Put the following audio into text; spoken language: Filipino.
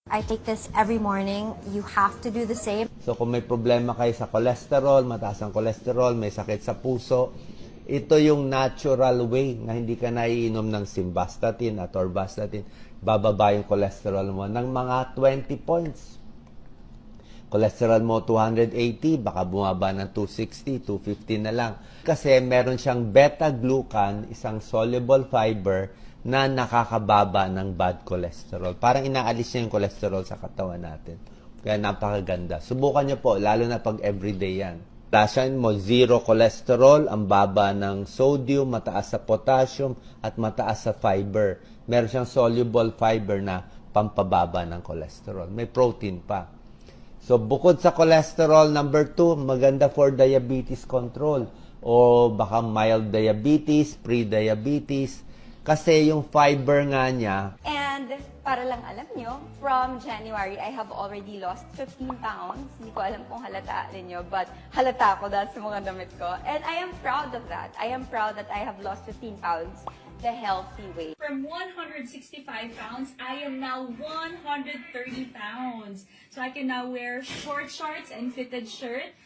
I take this every morning. You have to do the same. So kung may problema kayo sa cholesterol, mataas ang cholesterol, may sakit sa puso, ito yung natural way na hindi ka naiinom ng simvastatin at orvastatin, bababa yung cholesterol mo ng mga 20 points. Cholesterol mo 280, baka bumaba ng 260, 250 na lang. Kasi meron siyang beta-glucan, isang soluble fiber na nakakababa ng bad cholesterol. Parang inaalis niya yung cholesterol sa katawan natin. Kaya napakaganda. Subukan niyo po, lalo na pag everyday yan. Tasyan mo, zero cholesterol, ang baba ng sodium, mataas sa potassium, at mataas sa fiber. Meron siyang soluble fiber na pampababa ng cholesterol. May protein pa. So, bukod sa cholesterol, number 2, maganda for diabetes control. O baka mild diabetes, pre-diabetes. Kasi yung fiber nga niya, And para lang alam nyo, from January, I have already lost 15 pounds. Hindi ko alam kung halata ninyo, but halata ko dahil sa mga damit ko. And I am proud of that. I am proud that I have lost 15 pounds the healthy way. From 165 pounds, I am now 130 pounds. So I can now wear short shorts and fitted shirt.